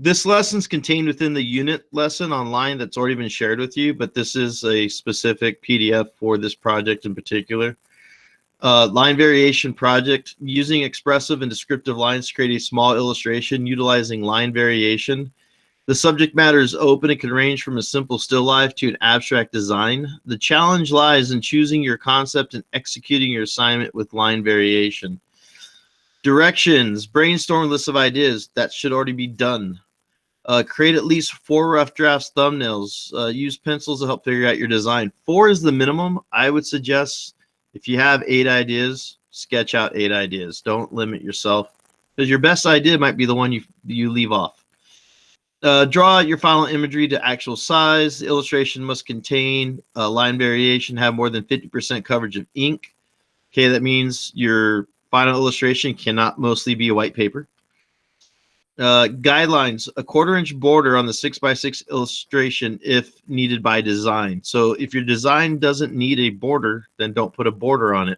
This lesson's contained within the unit lesson online that's already been shared with you, but this is a specific PDF for this project in particular. Line variation project, using expressive and descriptive lines to create a small illustration utilizing line variation. The subject matter is open and can range from a simple still life to an abstract design. The challenge lies in choosing your concept and executing your assignment with line variation. Directions, brainstorm lists of ideas. That should already be done. Create at least 4 rough drafts thumbnails. Use pencils to help figure out your design. 4 is the minimum. I would suggest if you have 8 ideas, sketch out 8 ideas. Don't limit yourself, because your best idea might be the one you leave off. Draw out your final imagery to actual size. The illustration must contain line variation, have more than 50% coverage of ink. Okay, that means your final illustration cannot mostly be a white paper. Guidelines, a 1/4 inch border on the 6x6 illustration if needed by design. So if your design doesn't need a border, then don't put a border on it.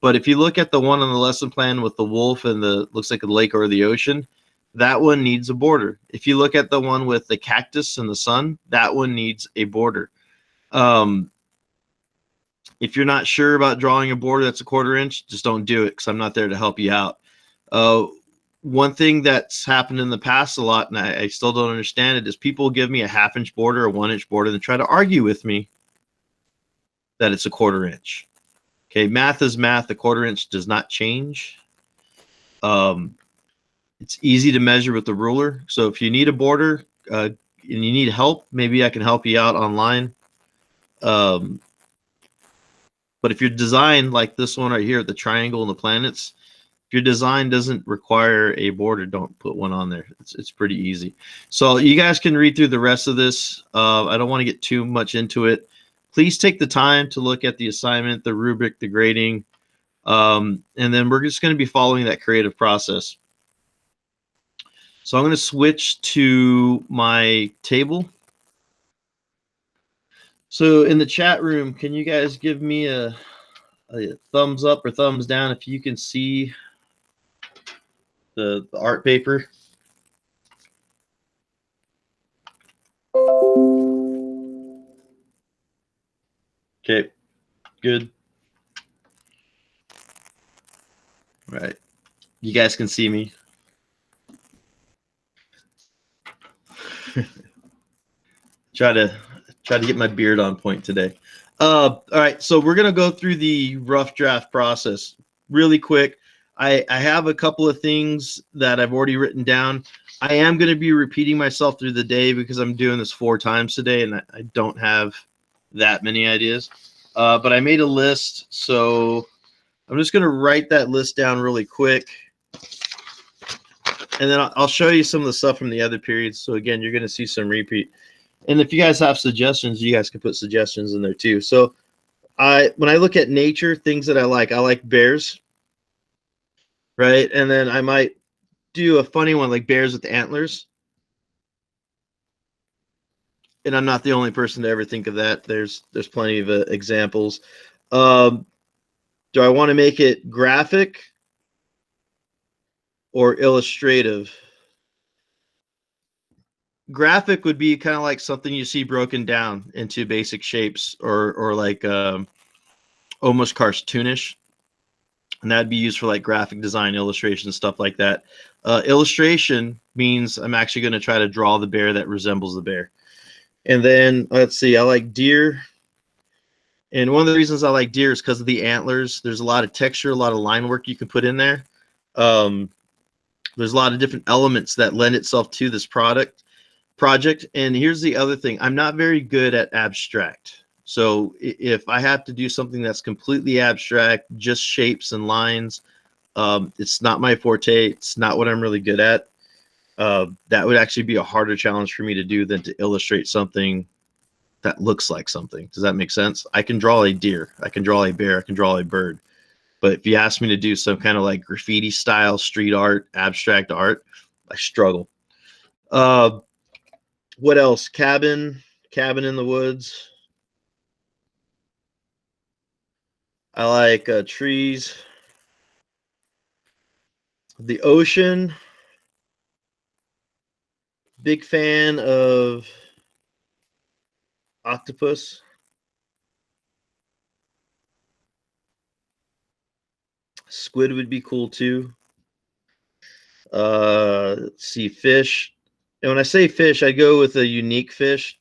But if you look at the one on the lesson plan with the wolf and the looks like a lake or the ocean, that one needs a border. If you look at the one with the cactus and the sun, that one needs a border. If you're not sure about drawing a border that's a 1/4 inch, just don't do it, because I'm not there to help you out. One thing that's happened in the past a lot, and I still don't understand it, is people give me a 1/2 inch border or 1 inch border and try to argue with me that it's a 1/4 inch. Okay, math is math. The 1/4 inch does not change. It's easy to measure with the ruler. So if you need a border and you need help, maybe I can help you out online. But if your design, like this one right here, the triangle and the planets, if your design doesn't require a border, don't put one on there. It's pretty easy. So you guys can read through the rest of this. I don't want to get too much into it. Please take the time to look at the assignment, the rubric, the grading, and then we're just going to be following that creative process. So I'm going to switch to my table. So in the chat room, can you guys give me a thumbs up or thumbs down if you can see the art paper? Okay, good. All right, you guys can see me. Try to get my beard on point today. All right, so we're gonna go through the rough draft process really quick. I have a couple of things that I've already written down. I am going to be repeating myself through the day because I'm doing this 4 times today, and I don't have that many ideas. But I made a list, so I'm just going to write that list down really quick. And then I'll show you some of the stuff from the other periods. So again, you're going to see some repeat. And if you guys have suggestions, you guys can put suggestions in there too. So when I look at nature, things that I like bears, right? And then I might do a funny one like bears with antlers. And I'm not the only person to ever think of that. There's plenty of examples. Do I want to make it graphic or illustrative? Graphic would be kind of like something you see broken down into basic shapes, or like almost cartoonish, and that'd be used for like graphic design, illustration, stuff like that. Illustration means I'm actually going to try to draw the bear that resembles the bear. And then let's see, I like deer. And one of the reasons I like deer is because of the antlers. There's a lot of texture, a lot of line work you can put in there. There's a lot of different elements that lend itself to this project. And here's the other thing. I'm not very good at abstract. So if I have to do something that's completely abstract, just shapes and lines, it's not my forte. It's not what I'm really good at. That would actually be a harder challenge for me to do than to illustrate something that looks like something. Does that make sense? I can draw a deer, I can draw a bear, I can draw a bird. But if you ask me to do some kind of like graffiti style, street art, abstract art, I struggle. What else? Cabin in the woods. I like trees. The ocean. Big fan of octopus. Squid would be cool too. Let's see, fish. And when I say fish, I go with a unique fish.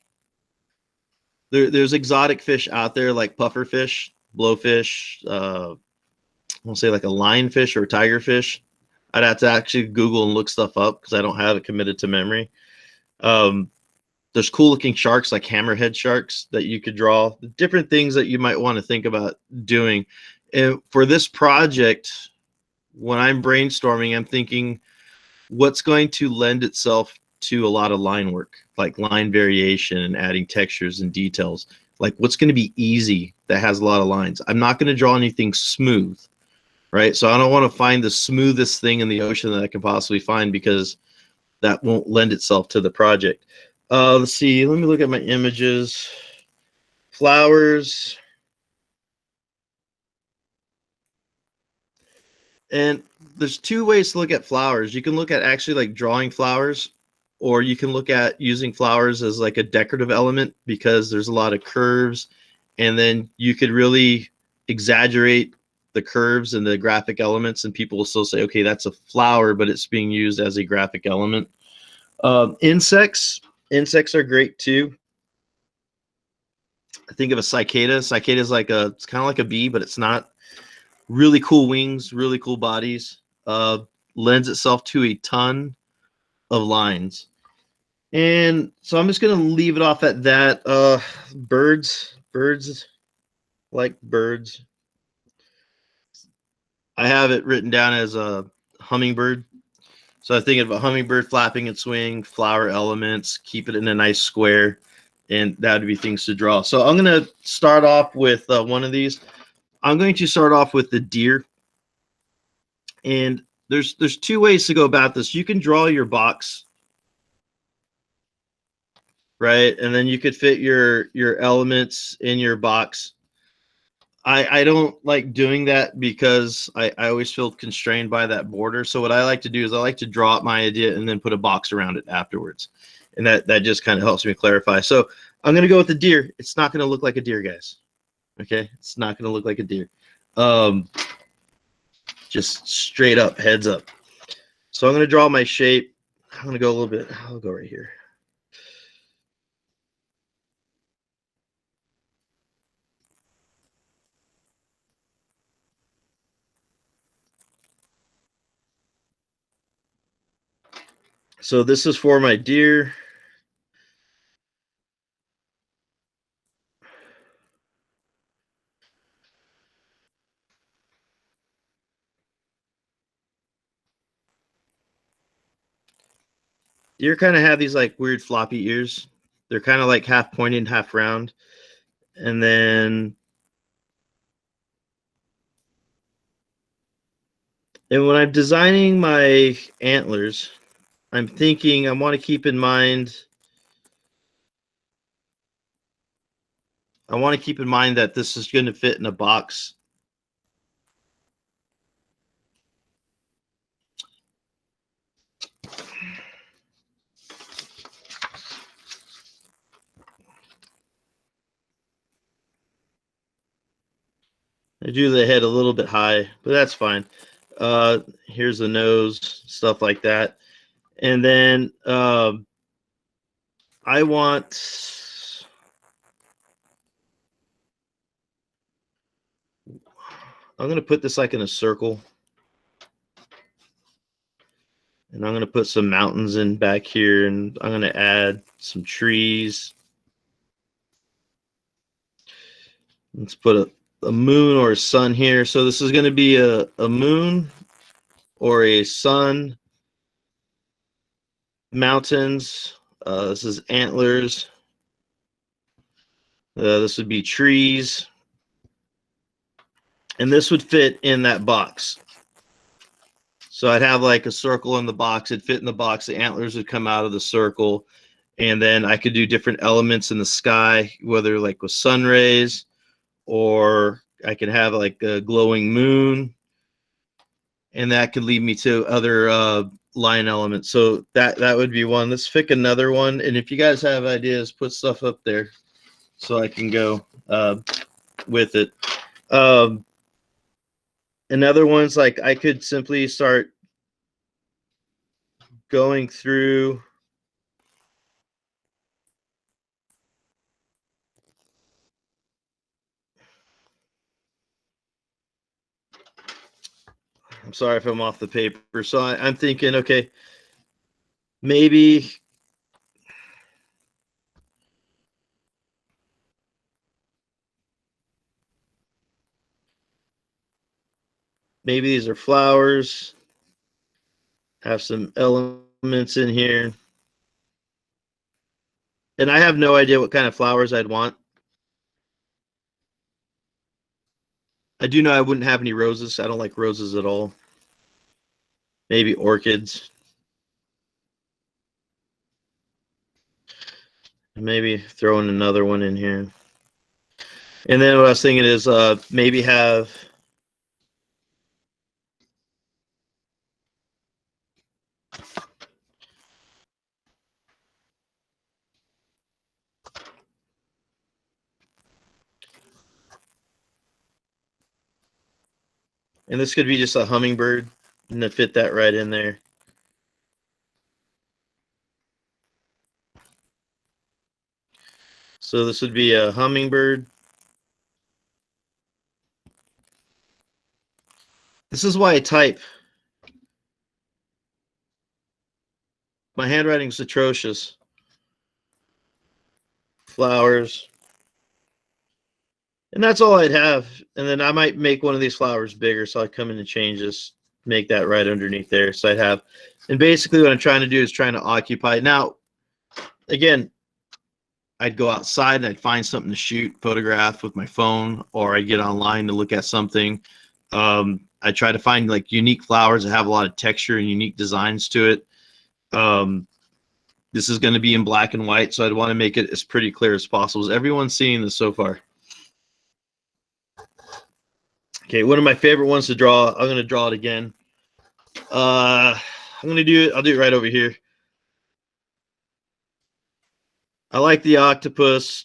There's exotic fish out there like puffer fish, blowfish. I'll say like a lionfish or a tigerfish. I'd have to actually Google and look stuff up because I don't have it committed to memory. Um, there's cool looking sharks like hammerhead sharks that you could draw. Different things that you might want to think about doing. And for this project, when I'm brainstorming, I'm thinking what's going to lend itself to a lot of line work, like line variation and adding textures and details. Like what's going to be easy that has a lot of lines. I'm not going to draw anything smooth, right? So I don't want to find the smoothest thing in the ocean that I can possibly find because that won't lend itself to the project. Let's see. Let me look at my images. Flowers. And there's two ways to look at flowers. You can look at actually like drawing flowers, or you can look at using flowers as like a decorative element because there's a lot of curves, and then you could really exaggerate the curves and the graphic elements, and people will still say, okay, that's a flower, but it's being used as a graphic element. Insects are great too. I think of a cicada. Cicada is like it's kind of like a bee, but it's not. Really cool wings, really cool bodies. Lends itself to a ton of lines. And so I'm just going to leave it off at that. Birds like birds. I have it written down as a hummingbird. So I think of a hummingbird flapping its wing, flower elements, keep it in a nice square, and that would be things to draw. So I'm going to start off with one of these. I'm going to start off with the deer. And there's two ways to go about this. You can draw your box, right? And then you could fit your elements in your box. I don't like doing that because I always feel constrained by that border. So what I like to do is I like to draw up my idea and then put a box around it afterwards. And that just kind of helps me clarify. So I'm going to go with the deer. It's not going to look like a deer, guys. Okay? It's not going to look like a deer. Just straight up, heads up. So I'm going to draw my shape. I'm going to go a little bit. I'll go right here. So this is for my deer. Deer kind of have these like weird floppy ears. They're kind of like half pointed, half round. And then when I'm designing my antlers, I'm thinking I want to keep in mind that this is going to fit in a box. I do the head a little bit high, but that's fine. Here's the nose, stuff like that. And then I'm going to put this like in a circle. And I'm going to put some mountains in back here, and I'm going to add some trees. Let's put a moon or a sun here. So this is going to be a moon or a sun, mountains. This is antlers. This would be trees. And this would fit in that box. So I'd have like a circle in the box. It'd fit in the box. The antlers would come out of the circle. And then I could do different elements in the sky, whether like with sun rays, or I could have like a glowing moon. And that could lead me to other line element. So that would be one. Let's pick another one. And if you guys have ideas, put stuff up there so I can go with it. Another one's like I could simply start going through I'm sorry if I'm off the paper. So I'm thinking, okay, maybe these are flowers, have some elements in here. And I have no idea what kind of flowers I'd want. I do know I wouldn't have any roses. I don't like roses at all. Maybe orchids. Maybe throwing another one in here. And then what I was thinking is maybe have and this could be just a hummingbird and to fit that right in there. So this would be a hummingbird. This is why I type. My handwriting's atrocious. Flowers. And that's all I'd have. And then I might make one of these flowers bigger. So I come in and change this, make that right underneath there. So I'd have, and basically what I'm trying to do is trying to occupy. Now, again, I'd go outside and I'd find something to shoot, photograph with my phone, or I get online to look at something. I try to find like unique flowers that have a lot of texture and unique designs to it. This is going to be in black and white, so I'd want to make it as pretty clear as possible. Is everyone seeing this so far? Okay, one of my favorite ones to draw. I'm going to draw it again. I'm going to do it. I'll do it right over here. I like the octopus.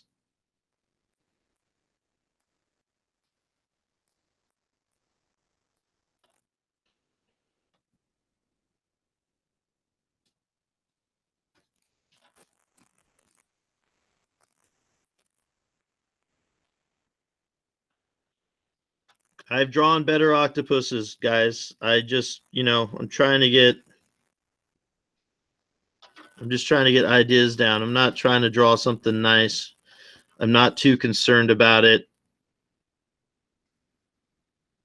I've drawn better octopuses, guys. I just, I'm just trying to get ideas down. I'm not trying to draw something nice. I'm not too concerned about it.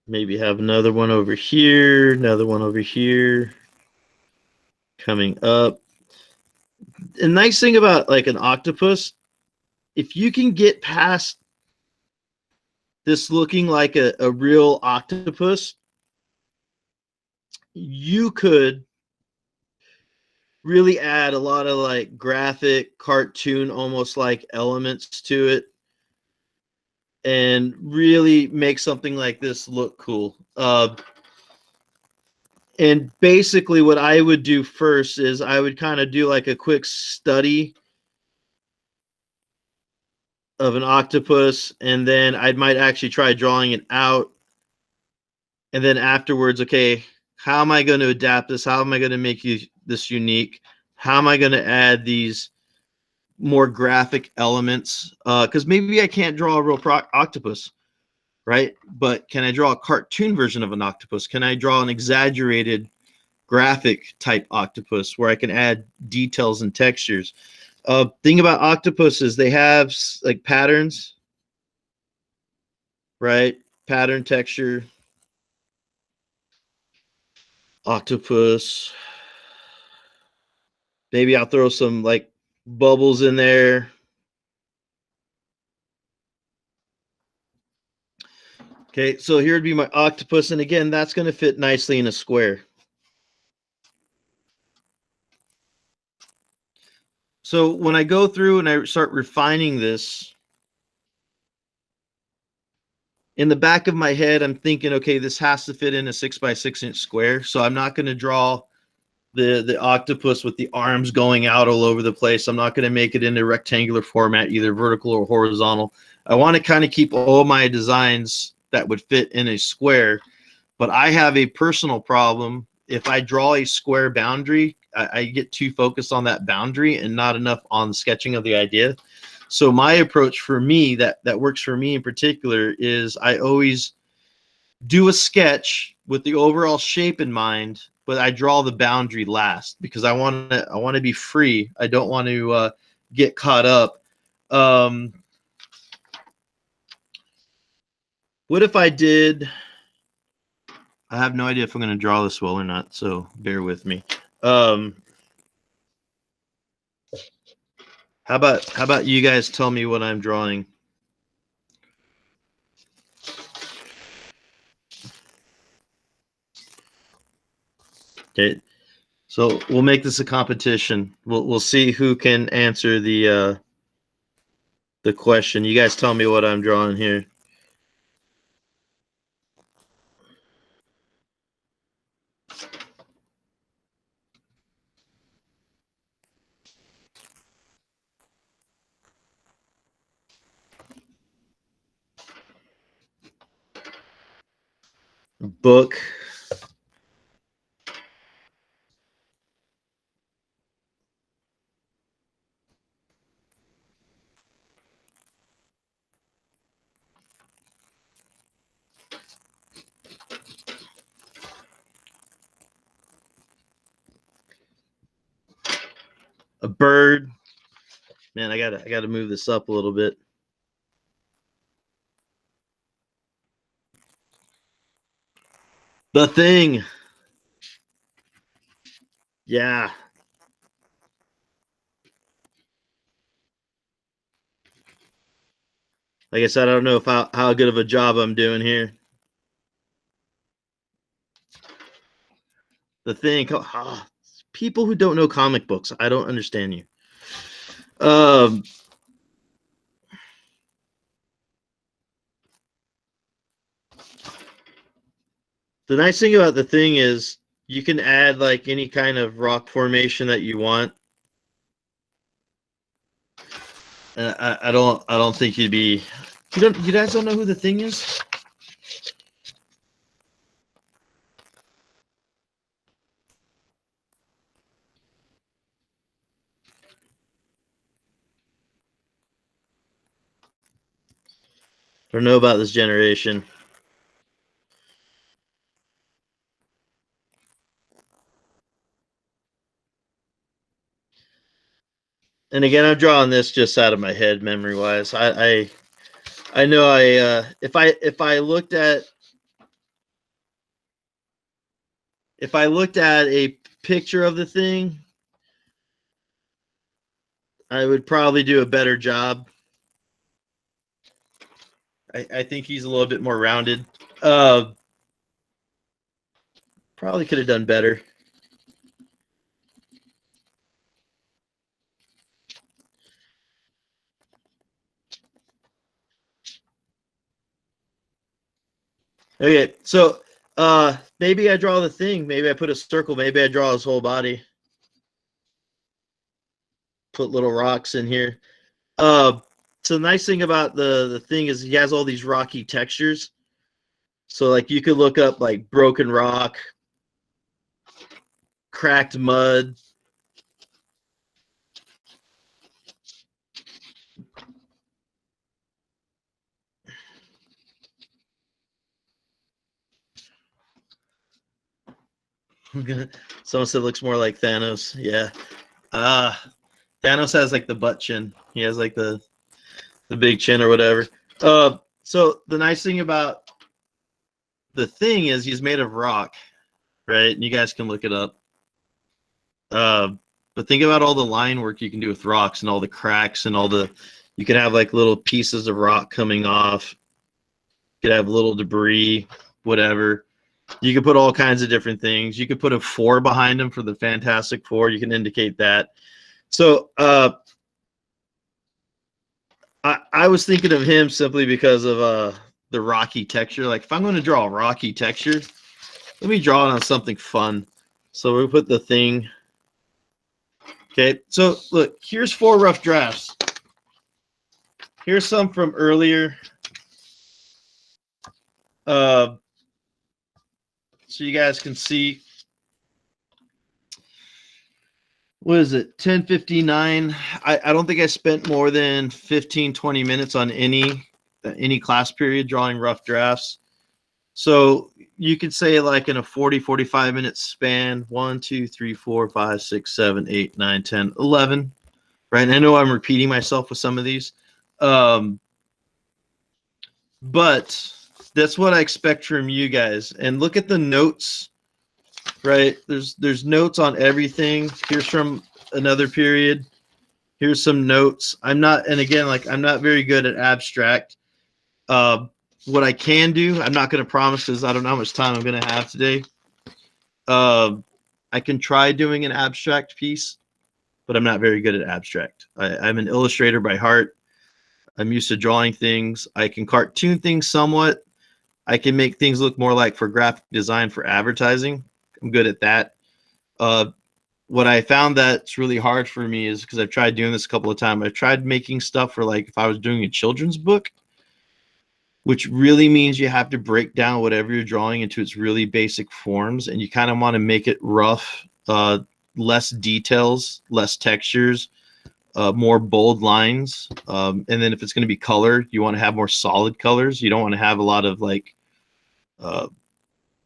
Maybe have another one over here, another one over here, coming up. The nice thing about like an octopus, if you can get past this looking like a real octopus, you could really add a lot of like graphic, cartoon, almost like elements to it and really make something like this look cool. And basically what I would do first is I would kind of do like a quick study of an octopus, and then I might actually try drawing it out. And then afterwards, okay, how am I going to adapt this? How am I going to make this unique? How am I going to add these more graphic elements? Because maybe I can't draw a real octopus, right? But can I draw a cartoon version of an octopus? Can I draw an exaggerated graphic type octopus where I can add details and textures? Thing about octopuses, they have like patterns, right? Pattern, texture. Octopus. Maybe I'll throw some like bubbles in there. Okay, so here would be my octopus. And again, that's going to fit nicely in a square. So when I go through and I start refining this, in the back of my head, I'm thinking, okay, this has to fit in a 6 by 6 inch square. So I'm not going to draw the octopus with the arms going out all over the place. I'm not going to make it into rectangular format, either vertical or horizontal. I want to kind of keep all my designs that would fit in a square, but I have a personal problem. If I draw a square boundary, I get too focused on that boundary and not enough on the sketching of the idea. So my approach for me that works for me in particular is I always do a sketch with the overall shape in mind, but I draw the boundary last because I want to be free. I don't want to get caught up. What if I did? I have no idea if I'm going to draw this well or not, so bear with me. How about you guys tell me what I'm drawing? Okay, so we'll make this a competition. We'll see who can answer the question. You guys tell me what I'm drawing here. Book. A bird. Man, I gotta move this up a little bit. The Thing. Yeah. Like I said, I don't know if how good of a job I'm doing here. The Thing. Oh, people who don't know comic books, I don't understand you. The nice thing about The Thing is you can add like any kind of rock formation that you want. I don't think you'd be. You guys don't know who The Thing is? Don't know about this generation. And again, I'm drawing this just out of my head, memory wise. I know if I looked at a picture of The Thing, I would probably do a better job. I think he's a little bit more rounded. Probably could have done better. Okay, so maybe I draw The Thing. Maybe I put a circle. Maybe I draw his whole body. Put little rocks in here. So the nice thing about the Thing is he has all these rocky textures. So like you could look up like broken rock, cracked mud. Someone said looks more like Thanos. Yeah. Thanos has like the butt chin. He has like the big chin or whatever. So the nice thing about The Thing is he's made of rock, right? And you guys can look it up. But think about all the line work you can do with rocks and all the cracks and all the. You can have like little pieces of rock coming off. You could have little debris, whatever. You could put all kinds of different things. You could put a 4 behind him for the Fantastic Four. You can indicate that. So I was thinking of him simply because of the rocky texture. Like if I'm going to draw a rocky texture, let me draw it on something fun. So we put the thing. Okay, so look, here's 4 rough drafts. Here's some from earlier. So you guys can see. What is it? 10:59. I don't think I spent more than 15-20 minutes on any class period drawing rough drafts. So you could say like in a 40-45 minute span, 1, 2, 3, 4, 5, 6, 7, 8, 9, 10, 11. Right. And I know I'm repeating myself with some of these. But that's what I expect from you guys. And look at the notes, right? There's notes on everything. Here's from another period. Here's some notes. I'm not very good at abstract. What I can do, I'm not going to promise because I don't know how much time I'm going to have today. I can try doing an abstract piece, but I'm not very good at abstract. I'm an illustrator by heart. I'm used to drawing things. I can cartoon things somewhat. I can make things look more like for graphic design for advertising. I'm good at that. What I found that's really hard for me is because I've tried doing this a couple of times. I've tried making stuff for like if I was doing a children's book, which really means you have to break down whatever you're drawing into its really basic forms, and you kind of want to make it rough, less details, less textures, more bold lines. And then if it's going to be color, you want to have more solid colors. You don't want to have a lot of like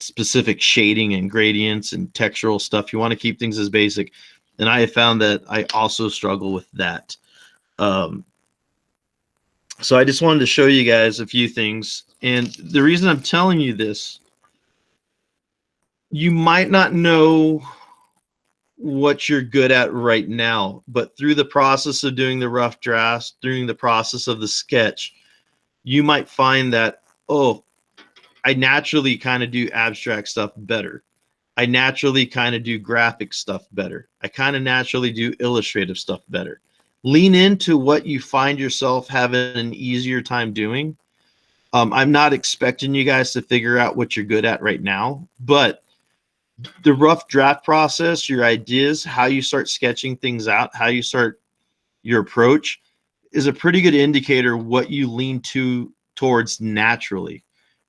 specific shading and gradients and textural stuff. You want to keep things as basic. And I have found that I also struggle with that. So I just wanted to show you guys a few things. And the reason I'm telling you this, you might not know what you're good at right now, but through the process of doing the rough drafts, during the process of the sketch, you might find that, oh, I naturally kind of do abstract stuff better. I naturally kind of do graphic stuff better. I kind of naturally do illustrative stuff better. Lean into what you find yourself having an easier time doing. I'm not expecting you guys to figure out what you're good at right now, but the rough draft process, your ideas, how you start sketching things out, how you start your approach is a pretty good indicator what you lean towards naturally.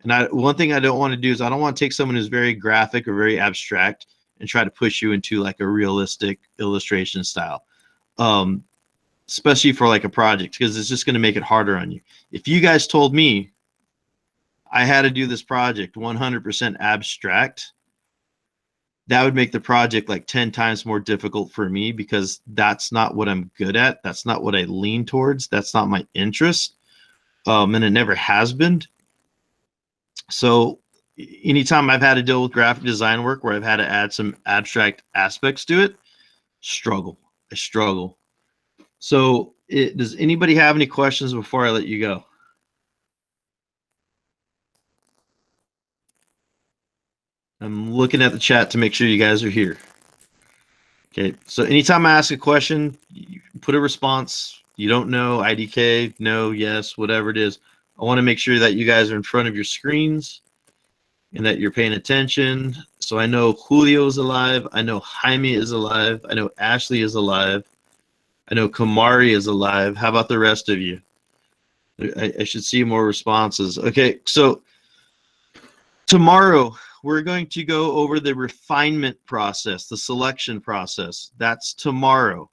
And one thing I don't want to do is I don't want to take someone who's very graphic or very abstract and try to push you into like a realistic illustration style, especially for like a project, because it's just going to make it harder on you. If you guys told me I had to do this project 100% abstract, that would make the project like 10 times more difficult for me because that's not what I'm good at. That's not what I lean towards. That's not my interest. And it never has been. So anytime I've had to deal with graphic design work where I've had to add some abstract aspects to it, I struggle. So does anybody have any questions before I let you go? I'm looking at the chat to make sure you guys are here. Okay, so anytime I ask a question, you put a response. You don't know, IDK, no, yes, whatever it is. I want to make sure that you guys are in front of your screens and that you're paying attention. So I know Julio is alive. I know Jaime is alive. I know Ashley is alive. I know Kamari is alive. How about the rest of you? I should see more responses. Okay, so tomorrow we're going to go over the refinement process, the selection process. That's tomorrow.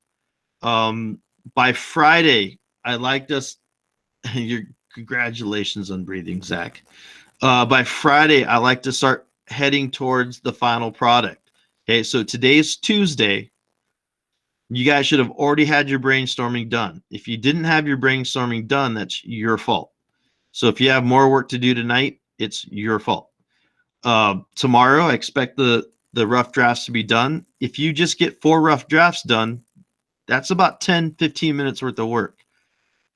By Friday, I like us. Your congratulations on breathing, Zach. By Friday, I like to start heading towards the final product. Okay, so today's Tuesday. You guys should have already had your brainstorming done. If you didn't have your brainstorming done, that's your fault. So if you have more work to do tonight, it's your fault. Tomorrow, I expect the rough drafts to be done. If you just get 4 rough drafts done, that's about 10-15 minutes worth of work.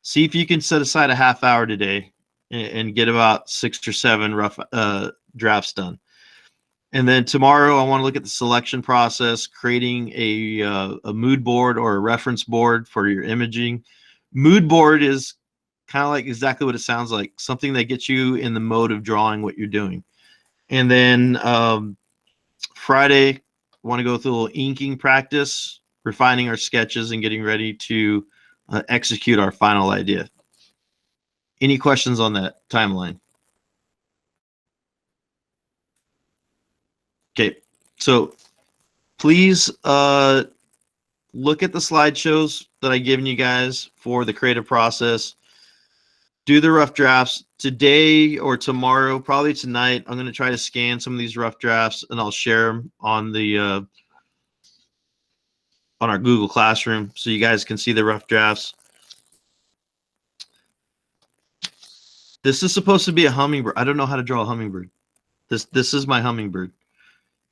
See if you can set aside a half hour today and get about 6 or 7 rough drafts done. And then tomorrow, I want to look at the selection process, creating a mood board or a reference board for your imaging. Mood board is kind of like exactly what it sounds like, something that gets you in the mode of drawing what you're doing. And then Friday, want to go through a little inking practice, refining our sketches, and getting ready to execute our final idea. Any questions on that timeline? Okay, so please look at the slideshows that I've given you guys for the creative process. Do the rough drafts today or tomorrow, probably tonight. I'm going to try to scan some of these rough drafts and I'll share them on the on our Google Classroom so you guys can see the rough drafts. This is supposed to be a hummingbird. I don't know how to draw a hummingbird. This is my hummingbird.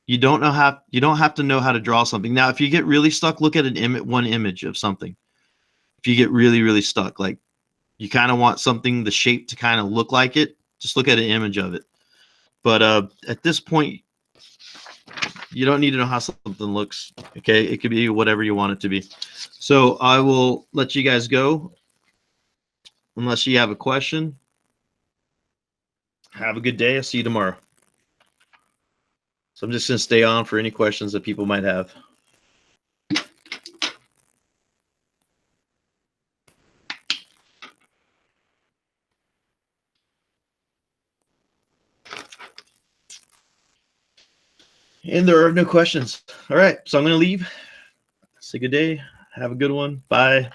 You don't have to know how to draw something. Now, if you get really stuck, look at one image of something. If you get really stuck, like you kind of want something, the shape to kind of look like it, just look at an image of it. But at this point, you don't need to know how something looks. Okay, it could be whatever you want it to be. So I will let you guys go unless you have a question. Have a good day. I'll see you tomorrow. So I'm just going to stay on for any questions that people might have. And there are no questions. All right, so I'm going to leave. Say good day. Have a good one. Bye.